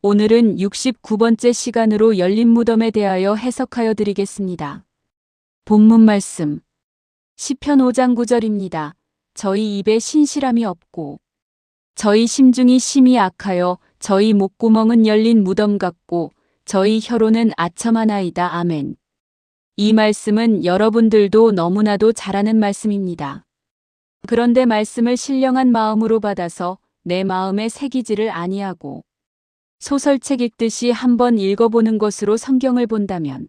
오늘은 69번째 시간으로 열린 무덤에 대하여 해석하여 드리겠습니다. 본문 말씀 시편 5장 9절입니다. 저희 입에 신실함이 없고 저희 심중이 심히 악하여 저희 목구멍은 열린 무덤 같고 저희 혀로는 아첨하나이다. 아멘. 이 말씀은 여러분들도 너무나도 잘 아는 말씀입니다. 그런데 말씀을 신령한 마음으로 받아서 내 마음에 새기지를 아니하고 소설책 읽듯이 한번 읽어보는 것으로 성경을 본다면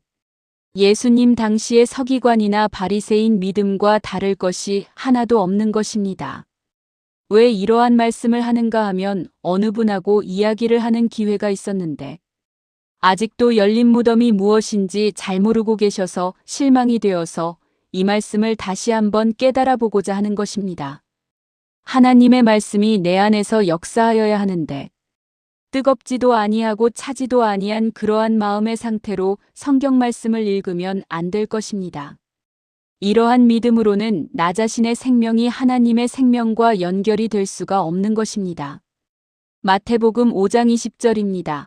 예수님 당시의 서기관이나 바리새인 믿음과 다를 것이 하나도 없는 것입니다. 왜 이러한 말씀을 하는가 하면 어느 분하고 이야기를 하는 기회가 있었는데 아직도 열린 무덤이 무엇인지 잘 모르고 계셔서 실망이 되어서 이 말씀을 다시 한번 깨달아 보고자 하는 것입니다. 하나님의 말씀이 내 안에서 역사하여야 하는데 뜨겁지도 아니하고 차지도 아니한 그러한 마음의 상태로 성경 말씀을 읽으면 안 될 것입니다. 이러한 믿음으로는 나 자신의 생명이 하나님의 생명과 연결이 될 수가 없는 것입니다. 마태복음 5장 20절입니다.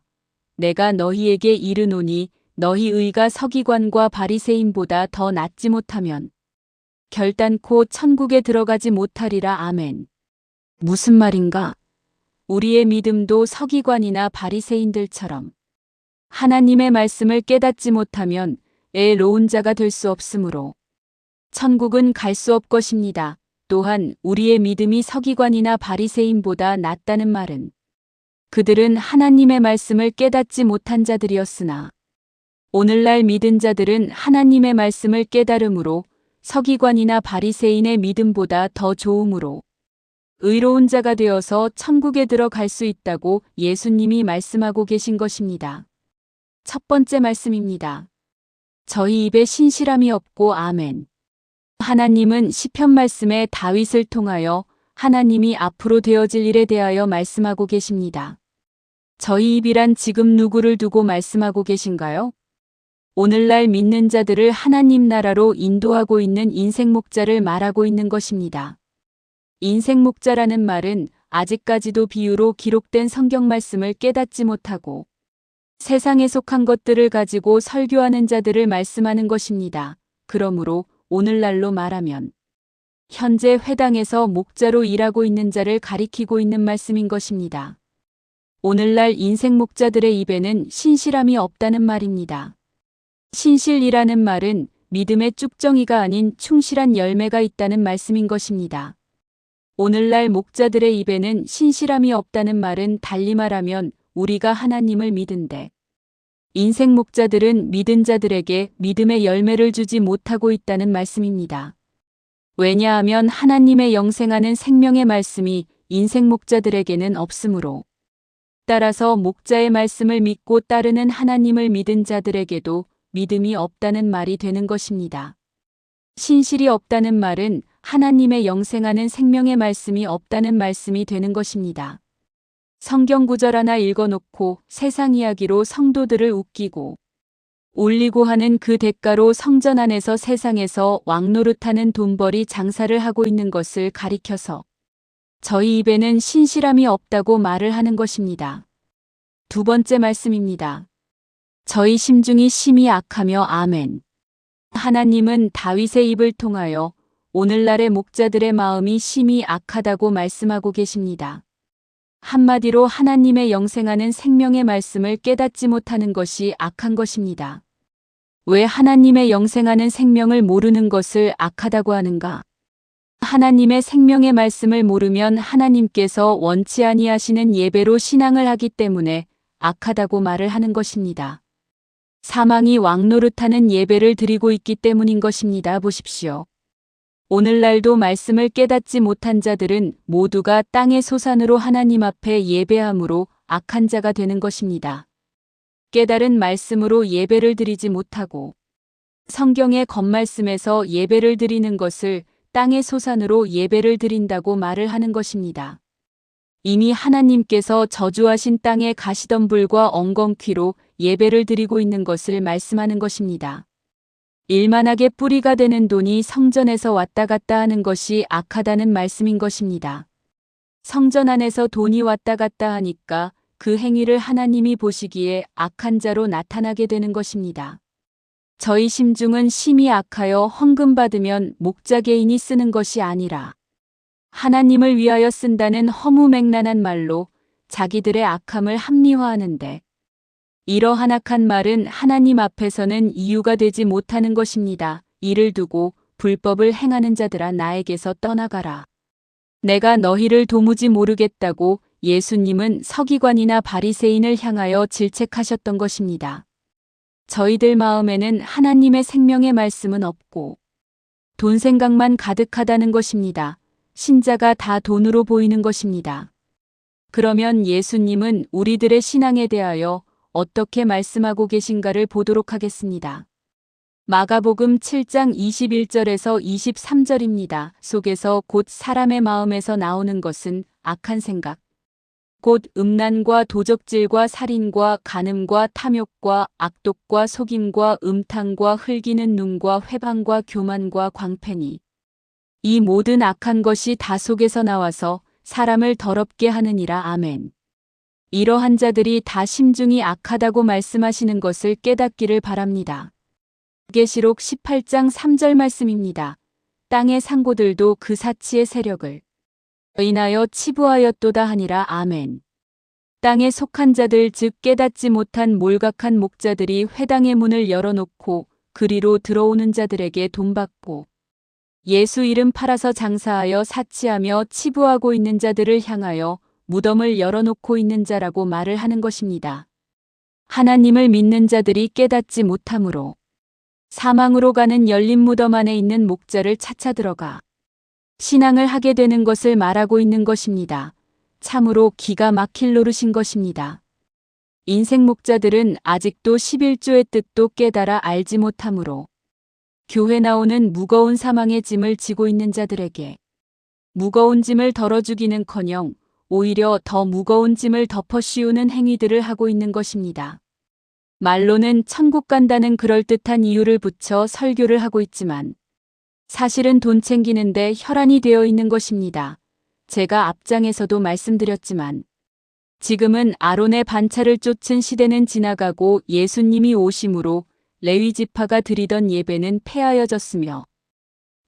내가 너희에게 이르노니 너희 의가 서기관과 바리새인보다 더 낫지 못하면 결단코 천국에 들어가지 못하리라. 아멘. 무슨 말인가? 우리의 믿음도 서기관이나 바리새인들처럼 하나님의 말씀을 깨닫지 못하면 애로운 자가 될 수 없으므로 천국은 갈 수 없것입니다. 또한 우리의 믿음이 서기관이나 바리새인보다 낫다는 말은 그들은 하나님의 말씀을 깨닫지 못한 자들이었으나 오늘날 믿은 자들은 하나님의 말씀을 깨달음으로 서기관이나 바리새인의 믿음보다 더 좋음으로 의로운 자가 되어서 천국에 들어갈 수 있다고 예수님이 말씀하고 계신 것입니다. 첫 번째 말씀입니다. 저희 입에 신실함이 없고 아멘. 하나님은 시편 말씀에 다윗을 통하여 하나님이 앞으로 되어질 일에 대하여 말씀하고 계십니다. 저희 입이란 지금 누구를 두고 말씀하고 계신가요? 오늘날 믿는 자들을 하나님 나라로 인도하고 있는 인생 목자를 말하고 있는 것입니다. 인생 목자라는 말은 아직까지도 비유로 기록된 성경 말씀을 깨닫지 못하고 세상에 속한 것들을 가지고 설교하는 자들을 말씀하는 것입니다. 그러므로 오늘날로 말하면 현재 회당에서 목자로 일하고 있는 자를 가리키고 있는 말씀인 것입니다. 오늘날 인생 목자들의 입에는 신실함이 없다는 말입니다. 신실이라는 말은 믿음의 쭉정이가 아닌 충실한 열매가 있다는 말씀인 것입니다. 오늘날 목자들의 입에는 신실함이 없다는 말은 달리 말하면 우리가 하나님을 믿은데 인생 목자들은 믿은 자들에게 믿음의 열매를 주지 못하고 있다는 말씀입니다. 왜냐하면 하나님의 영생하는 생명의 말씀이 인생 목자들에게는 없으므로 따라서 목자의 말씀을 믿고 따르는 하나님을 믿은 자들에게도 믿음이 없다는 말이 되는 것입니다. 신실이 없다는 말은 하나님의 영생하는 생명의 말씀이 없다는 말씀이 되는 것입니다. 성경 구절 하나 읽어놓고 세상 이야기로 성도들을 웃기고 올리고 하는 그 대가로 성전 안에서 세상에서 왕노릇하는 돈벌이 장사를 하고 있는 것을 가리켜서 저희 입에는 신실함이 없다고 말을 하는 것입니다. 두 번째 말씀입니다. 저희 심중이 심히 악하며 아멘. 하나님은 다윗의 입을 통하여 오늘날의 목자들의 마음이 심히 악하다고 말씀하고 계십니다. 한마디로 하나님의 영생하는 생명의 말씀을 깨닫지 못하는 것이 악한 것입니다. 왜 하나님의 영생하는 생명을 모르는 것을 악하다고 하는가? 하나님의 생명의 말씀을 모르면 하나님께서 원치 아니하시는 예배로 신앙을 하기 때문에 악하다고 말을 하는 것입니다. 사망이 왕노릇하는 예배를 드리고 있기 때문인 것입니다. 보십시오. 오늘날도 말씀을 깨닫지 못한 자들은 모두가 땅의 소산으로 하나님 앞에 예배함으로 악한 자가 되는 것입니다. 깨달은 말씀으로 예배를 드리지 못하고 성경의 겉말씀에서 예배를 드리는 것을 땅의 소산으로 예배를 드린다고 말을 하는 것입니다. 이미 하나님께서 저주하신 땅의 가시덤불과 엉겅퀴로 예배를 드리고 있는 것을 말씀하는 것입니다. 일만하게 뿌리가 되는 돈이 성전에서 왔다 갔다 하는 것이 악하다는 말씀인 것입니다. 성전 안에서 돈이 왔다 갔다 하니까 그 행위를 하나님이 보시기에 악한 자로 나타나게 되는 것입니다. 저희 심중은 심히 악하여 헌금 받으면 목자 개인이 쓰는 것이 아니라 하나님을 위하여 쓴다는 허무맹랑한 말로 자기들의 악함을 합리화하는데, 이러한 악한 말은 하나님 앞에서는 이유가 되지 못하는 것입니다. 이를 두고 불법을 행하는 자들아 나에게서 떠나가라. 내가 너희를 도무지 모르겠다고 예수님은 서기관이나 바리새인을 향하여 질책하셨던 것입니다. 저희들 마음에는 하나님의 생명의 말씀은 없고 돈 생각만 가득하다는 것입니다. 신자가 다 돈으로 보이는 것입니다. 그러면 예수님은 우리들의 신앙에 대하여 어떻게 말씀하고 계신가를 보도록 하겠습니다. 마가복음 7장 21절에서 23절입니다. 속에서 곧 사람의 마음에서 나오는 것은 악한 생각, 곧 음란과 도적질과 살인과 간음과 탐욕과 악독과 속임과 음탕과 흘기는 눈과 회방과 교만과 광패니, 이 모든 악한 것이 다 속에서 나와서 사람을 더럽게 하느니라. 아멘. 이러한 자들이 다 심중이 악하다고 말씀하시는 것을 깨닫기를 바랍니다. 계시록 18장 3절 말씀입니다. 땅의 상고들도 그 사치의 세력을 인하여 치부하였도다 하니라. 아멘. 땅에 속한 자들 즉 깨닫지 못한 몰각한 목자들이 회당의 문을 열어놓고 그리로 들어오는 자들에게 돈 받고 예수 이름 팔아서 장사하여 사치하며 치부하고 있는 자들을 향하여 무덤을 열어놓고 있는 자라고 말을 하는 것입니다. 하나님을 믿는 자들이 깨닫지 못함으로 사망으로 가는 열린 무덤 안에 있는 목자를 차차 들어가 신앙을 하게 되는 것을 말하고 있는 것입니다. 참으로 기가 막힐 노릇인 것입니다. 인생 목자들은 아직도 11조의 뜻도 깨달아 알지 못함으로 교회 나오는 무거운 사망의 짐을 지고 있는 자들에게 무거운 짐을 덜어주기는커녕 오히려 더 무거운 짐을 덮어 씌우는 행위들을 하고 있는 것입니다. 말로는 천국 간다는 그럴듯한 이유를 붙여 설교를 하고 있지만 사실은 돈 챙기는데 혈안이 되어 있는 것입니다. 제가 앞장에서도 말씀드렸지만 지금은 아론의 반차를 쫓은 시대는 지나가고 예수님이 오심으로 레위 지파가 드리던 예배는 폐하여졌으며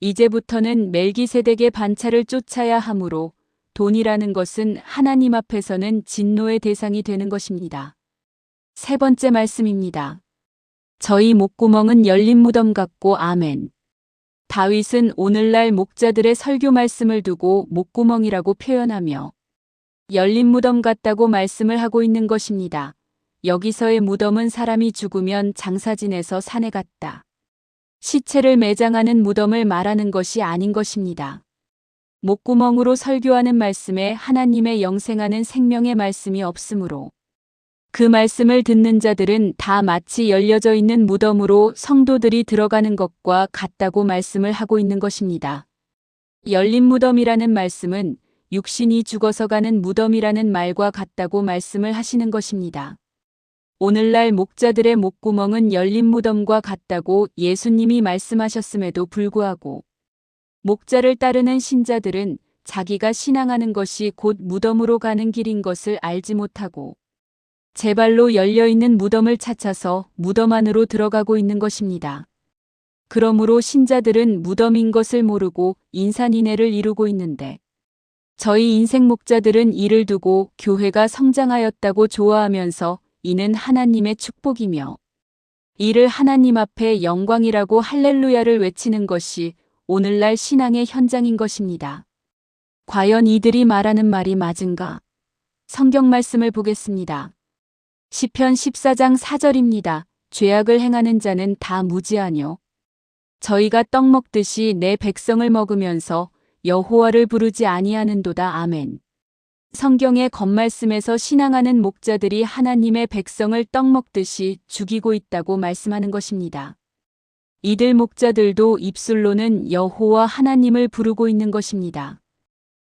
이제부터는 멜기세덱의 반차를 쫓아야 하므로 돈이라는 것은 하나님 앞에서는 진노의 대상이 되는 것입니다. 세 번째 말씀입니다. 저희 목구멍은 열린 무덤 같고 아멘. 다윗은 오늘날 목자들의 설교 말씀을 두고 목구멍이라고 표현하며 열린 무덤 같다고 말씀을 하고 있는 것입니다. 여기서의 무덤은 사람이 죽으면 장사진에서 산에 갔다 시체를 매장하는 무덤을 말하는 것이 아닌 것입니다. 목구멍으로 설교하는 말씀에 하나님의 영생하는 생명의 말씀이 없으므로 그 말씀을 듣는 자들은 다 마치 열려져 있는 무덤으로 성도들이 들어가는 것과 같다고 말씀을 하고 있는 것입니다. 열린 무덤이라는 말씀은 육신이 죽어서 가는 무덤이라는 말과 같다고 말씀을 하시는 것입니다. 오늘날 목자들의 목구멍은 열린 무덤과 같다고 예수님이 말씀하셨음에도 불구하고 목자를 따르는 신자들은 자기가 신앙하는 것이 곧 무덤으로 가는 길인 것을 알지 못하고 제 발로 열려있는 무덤을 찾아서 무덤 안으로 들어가고 있는 것입니다. 그러므로 신자들은 무덤인 것을 모르고 인산인해를 이루고 있는데 저희 인생 목자들은 이를 두고 교회가 성장하였다고 좋아하면서 이는 하나님의 축복이며 이를 하나님 앞에 영광이라고 할렐루야를 외치는 것이 오늘날 신앙의 현장인 것입니다. 과연 이들이 말하는 말이 맞은가? 성경 말씀을 보겠습니다. 시편 14장 4절입니다. 죄악을 행하는 자는 다 무지하뇨. 저희가 떡 먹듯이 내 백성을 먹으면서 여호와를 부르지 아니하는도다. 아멘. 성경의 겉말씀에서 신앙하는 목자들이 하나님의 백성을 떡 먹듯이 죽이고 있다고 말씀하는 것입니다. 이들 목자들도 입술로는 여호와 하나님을 부르고 있는 것입니다.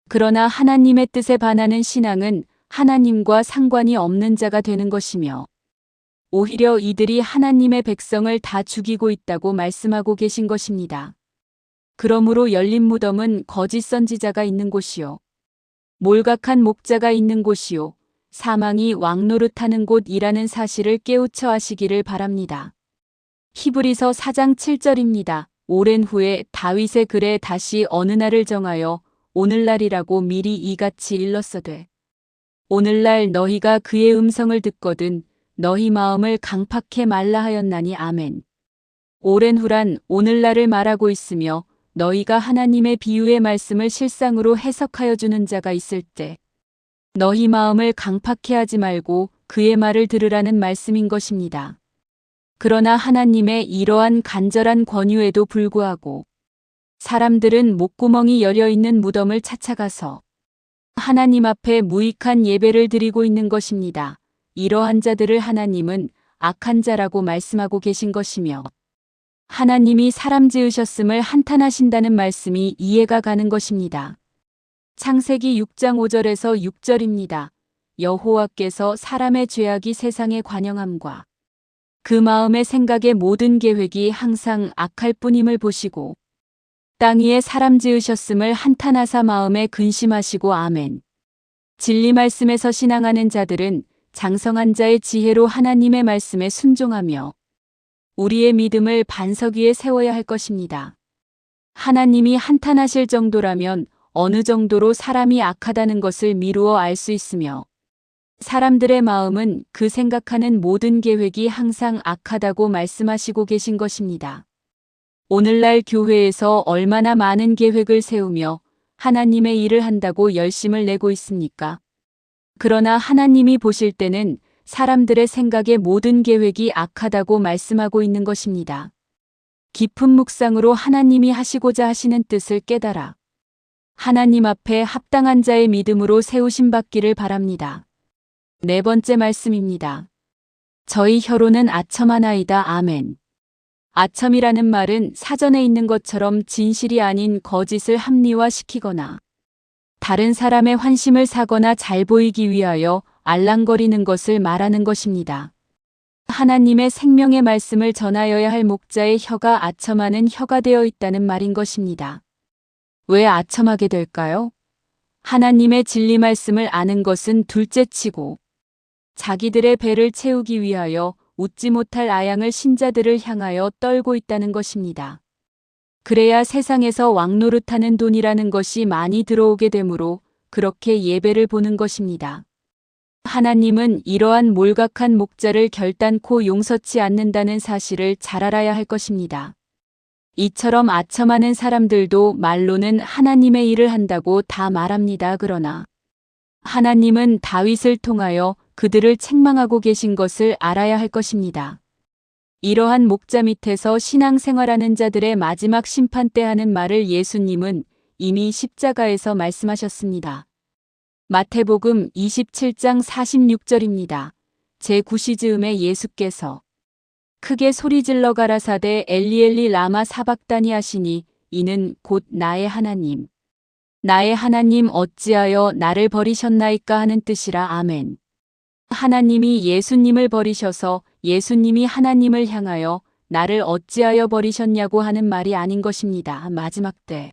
그러나 하나님의 뜻에 반하는 신앙은 하나님과 상관이 없는 자가 되는 것이며 오히려 이들이 하나님의 백성을 다 죽이고 있다고 말씀하고 계신 것입니다. 그러므로 열린 무덤은 거짓 선지자가 있는 곳이요 몰각한 목자가 있는 곳이요 사망이 왕노릇하는 곳이라는 사실을 깨우쳐 하시기를 바랍니다. 히브리서 4장 7절입니다. 오랜 후에 다윗의 글에 다시 어느 날을 정하여 오늘날이라고 미리 이같이 일렀어되 오늘날 너희가 그의 음성을 듣거든 너희 마음을 강팍해 말라 하였나니 아멘. 오랜 후란 오늘날을 말하고 있으며 너희가 하나님의 비유의 말씀을 실상으로 해석하여 주는 자가 있을 때 너희 마음을 강팍해 하지 말고 그의 말을 들으라는 말씀인 것입니다. 그러나 하나님의 이러한 간절한 권유에도 불구하고 사람들은 목구멍이 열려 있는 무덤을 찾아가서 하나님 앞에 무익한 예배를 드리고 있는 것입니다. 이러한 자들을 하나님은 악한 자라고 말씀하고 계신 것이며 하나님이 사람 지으셨음을 한탄하신다는 말씀이 이해가 가는 것입니다. 창세기 6장 5절에서 6절입니다. 여호와께서 사람의 죄악이 세상에 관영함과 그 마음의 생각의 모든 계획이 항상 악할 뿐임을 보시고 땅 위에 사람 지으셨음을 한탄하사 마음에 근심하시고 아멘. 진리 말씀에서 신앙하는 자들은 장성한 자의 지혜로 하나님의 말씀에 순종하며 우리의 믿음을 반석 위에 세워야 할 것입니다. 하나님이 한탄하실 정도라면 어느 정도로 사람이 악하다는 것을 미루어 알 수 있으며 사람들의 마음은 그 생각하는 모든 계획이 항상 악하다고 말씀하시고 계신 것입니다. 오늘날 교회에서 얼마나 많은 계획을 세우며 하나님의 일을 한다고 열심을 내고 있습니까? 그러나 하나님이 보실 때는 사람들의 생각의 모든 계획이 악하다고 말씀하고 있는 것입니다. 깊은 묵상으로 하나님이 하시고자 하시는 뜻을 깨달아 하나님 앞에 합당한 자의 믿음으로 세우심 받기를 바랍니다. 네 번째 말씀입니다. 저희 혀로는 아첨하나이다. 아멘. 아첨이라는 말은 사전에 있는 것처럼 진실이 아닌 거짓을 합리화시키거나 다른 사람의 환심을 사거나 잘 보이기 위하여 알랑거리는 것을 말하는 것입니다. 하나님의 생명의 말씀을 전하여야 할 목자의 혀가 아첨하는 혀가 되어 있다는 말인 것입니다. 왜 아첨하게 될까요? 하나님의 진리 말씀을 아는 것은 둘째치고 자기들의 배를 채우기 위하여 웃지 못할 아양을 신자들을 향하여 떨고 있다는 것입니다. 그래야 세상에서 왕노릇하는 돈이라는 것이 많이 들어오게 되므로 그렇게 예배를 보는 것입니다. 하나님은 이러한 몰각한 목자를 결단코 용서치 않는다는 사실을 잘 알아야 할 것입니다. 이처럼 아첨하는 사람들도 말로는 하나님의 일을 한다고 다 말합니다. 그러나 하나님은 다윗을 통하여 그들을 책망하고 계신 것을 알아야 할 것입니다. 이러한 목자 밑에서 신앙생활하는 자들의 마지막 심판 때 하는 말을 예수님은 이미 십자가에서 말씀하셨습니다. 마태복음 27장 46절입니다. 제9시즈음에 예수께서 크게 소리질러 가라사대 엘리 엘리 라마 사박다니 하시니 이는 곧 나의 하나님 어찌하여 나를 버리셨나이까 하는 뜻이라. 아멘. 하나님이 예수님을 버리셔서 예수님이 하나님을 향하여 나를 어찌하여 버리셨냐고 하는 말이 아닌 것입니다. 마지막 때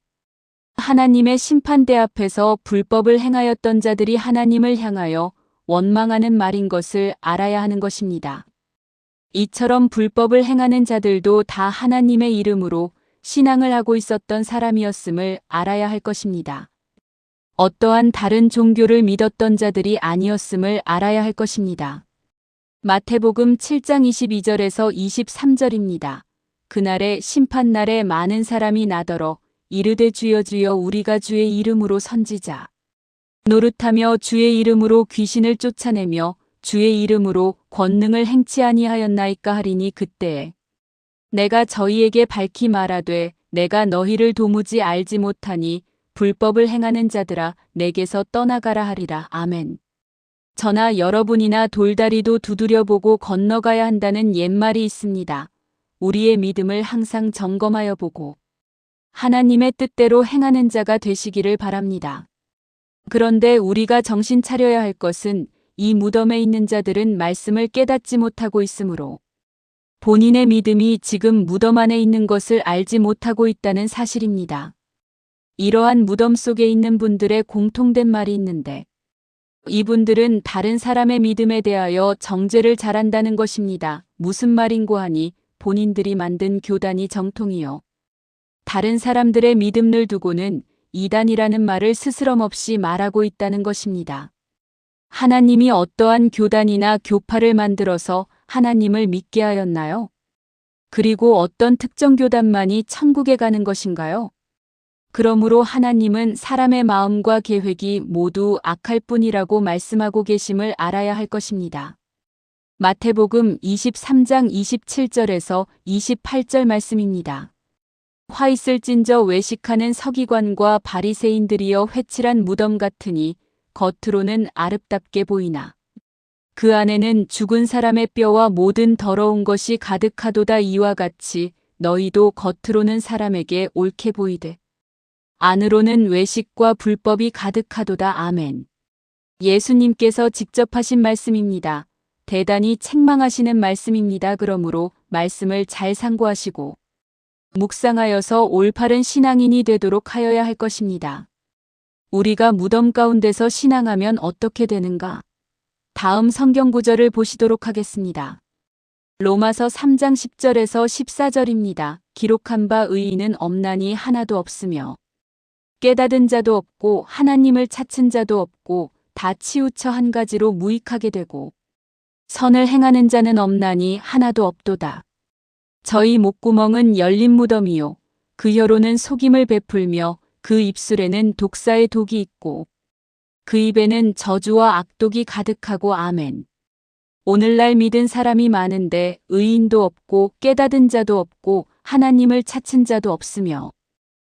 하나님의 심판대 앞에서 불법을 행하였던 자들이 하나님을 향하여 원망하는 말인 것을 알아야 하는 것입니다. 이처럼 불법을 행하는 자들도 다 하나님의 이름으로 신앙을 하고 있었던 사람이었음을 알아야 할 것입니다. 어떠한 다른 종교를 믿었던 자들이 아니었음을 알아야 할 것입니다. 마태복음 7장 22절에서 23절입니다. 그날의 심판날에 많은 사람이 나더러 이르되 주여 주여 우리가 주의 이름으로 선지자 노릇하며 주의 이름으로 귀신을 쫓아내며 주의 이름으로 권능을 행치 아니하였나이까 하리니 그때에 내가 저희에게 밝히 말하되 내가 너희를 도무지 알지 못하니 불법을 행하는 자들아 내게서 떠나가라 하리라. 아멘. 저나 여러분이나 돌다리도 두드려보고 건너가야 한다는 옛말이 있습니다. 우리의 믿음을 항상 점검하여 보고 하나님의 뜻대로 행하는 자가 되시기를 바랍니다. 그런데 우리가 정신 차려야 할 것은 이 무덤에 있는 자들은 말씀을 깨닫지 못하고 있으므로 본인의 믿음이 지금 무덤 안에 있는 것을 알지 못하고 있다는 사실입니다. 이러한 무덤 속에 있는 분들의 공통된 말이 있는데 이분들은 다른 사람의 믿음에 대하여 정죄를 잘한다는 것입니다. 무슨 말인고 하니 본인들이 만든 교단이 정통이요. 다른 사람들의 믿음을 두고는 이단이라는 말을 스스럼없이 말하고 있다는 것입니다. 하나님이 어떠한 교단이나 교파를 만들어서 하나님을 믿게 하였나요? 그리고 어떤 특정 교단만이 천국에 가는 것인가요? 그러므로 하나님은 사람의 마음과 계획이 모두 악할 뿐이라고 말씀하고 계심을 알아야 할 것입니다. 마태복음 23장 27절에서 28절 말씀입니다. 화 있을진저 외식하는 서기관과 바리새인들이여 회칠한 무덤 같으니 겉으로는 아름답게 보이나 그 안에는 죽은 사람의 뼈와 모든 더러운 것이 가득하도다. 이와 같이 너희도 겉으로는 사람에게 옳게 보이되 안으로는 외식과 불법이 가득하도다. 아멘. 예수님께서 직접 하신 말씀입니다. 대단히 책망하시는 말씀입니다. 그러므로 말씀을 잘 상고하시고 묵상하여서 올바른 신앙인이 되도록 하여야 할 것입니다. 우리가 무덤 가운데서 신앙하면 어떻게 되는가? 다음 성경 구절을 보시도록 하겠습니다. 로마서 3장 10절에서 14절입니다. 기록한 바 의인은 없나니 하나도 없으며 깨닫은 자도 없고 하나님을 찾은 자도 없고 다 치우쳐 한 가지로 무익하게 되고 선을 행하는 자는 없나니 하나도 없도다. 저희 목구멍은 열린 무덤이요 그 혀로는 속임을 베풀며 그 입술에는 독사의 독이 있고 그 입에는 저주와 악독이 가득하고. 아멘. 오늘날 믿은 사람이 많은데 의인도 없고 깨닫은 자도 없고 하나님을 찾은 자도 없으며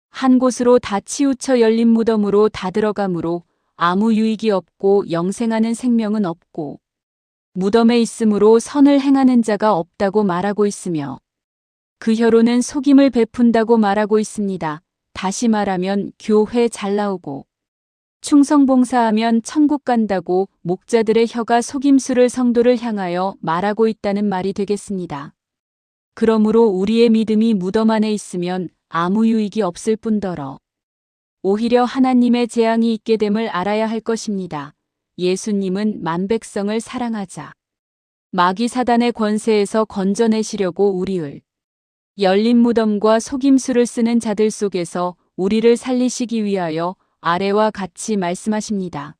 한 곳으로 다 치우쳐 열린 무덤으로 다 들어가므로 아무 유익이 없고 영생하는 생명은 없고 무덤에 있으므로 선을 행하는 자가 없다고 말하고 있으며 그 혀로는 속임을 베푼다고 말하고 있습니다. 다시 말하면 교회 잘 나오고 충성봉사하면 천국 간다고 목자들의 혀가 속임수를 성도를 향하여 말하고 있다는 말이 되겠습니다. 그러므로 우리의 믿음이 무덤 안에 있으면 아무 유익이 없을 뿐더러 오히려 하나님의 재앙이 있게 됨을 알아야 할 것입니다. 예수님은 만백성을 사랑하자 마귀 사단의 권세에서 건져내시려고 우리를 열린 무덤과 속임수를 쓰는 자들 속에서 우리를 살리시기 위하여 아래와 같이 말씀하십니다.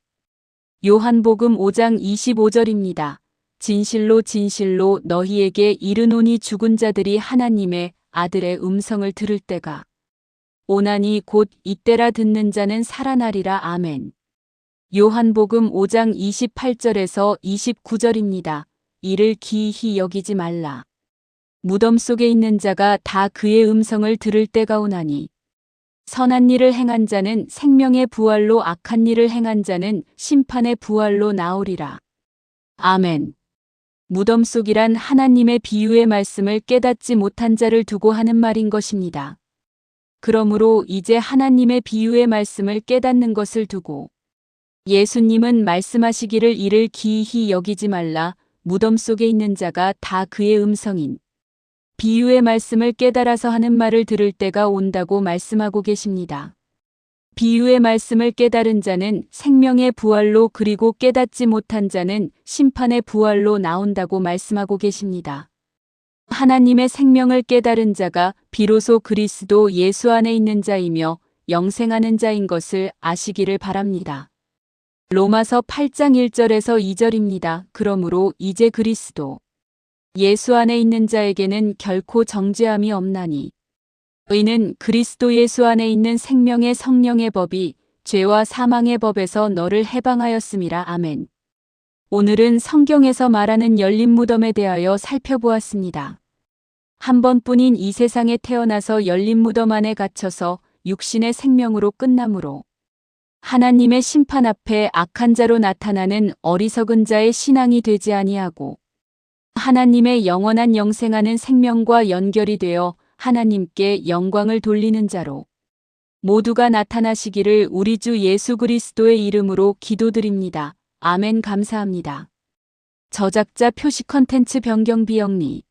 요한복음 5장 25절입니다. 진실로 진실로 너희에게 이르노니 죽은 자들이 하나님의 아들의 음성을 들을 때가 오나니 곧 이때라. 듣는 자는 살아나리라. 아멘. 요한복음 5장 28절에서 29절입니다. 이를 기이히 여기지 말라. 무덤 속에 있는 자가 다 그의 음성을 들을 때가 오나니 선한 일을 행한 자는 생명의 부활로 악한 일을 행한 자는 심판의 부활로 나오리라. 아멘. 무덤 속이란 하나님의 비유의 말씀을 깨닫지 못한 자를 두고 하는 말인 것입니다. 그러므로 이제 하나님의 비유의 말씀을 깨닫는 것을 두고 예수님은 말씀하시기를 이를 기이히 여기지 말라. 무덤 속에 있는 자가 다 그의 음성인 비유의 말씀을 깨달아서 하는 말을 들을 때가 온다고 말씀하고 계십니다. 비유의 말씀을 깨달은 자는 생명의 부활로 그리고 깨닫지 못한 자는 심판의 부활로 나온다고 말씀하고 계십니다. 하나님의 생명을 깨달은 자가 비로소 그리스도 예수 안에 있는 자이며 영생하는 자인 것을 아시기를 바랍니다. 로마서 8장 1절에서 2절입니다. 그러므로 이제 그리스도 예수 안에 있는 자에게는 결코 정죄함이 없나니 의는 그리스도 예수 안에 있는 생명의 성령의 법이 죄와 사망의 법에서 너를 해방하였음이라. 아멘. 오늘은 성경에서 말하는 열린 무덤에 대하여 살펴보았습니다. 한 번뿐인 이 세상에 태어나서 열린 무덤 안에 갇혀서 육신의 생명으로 끝나므로 하나님의 심판 앞에 악한 자로 나타나는 어리석은 자의 신앙이 되지 아니하고 하나님의 영원한 영생하는 생명과 연결이 되어 하나님께 영광을 돌리는 자로 모두가 나타나시기를 우리 주 예수 그리스도의 이름으로 기도드립니다. 아멘. 감사합니다. 저작자 표시 컨텐츠 변경 비영리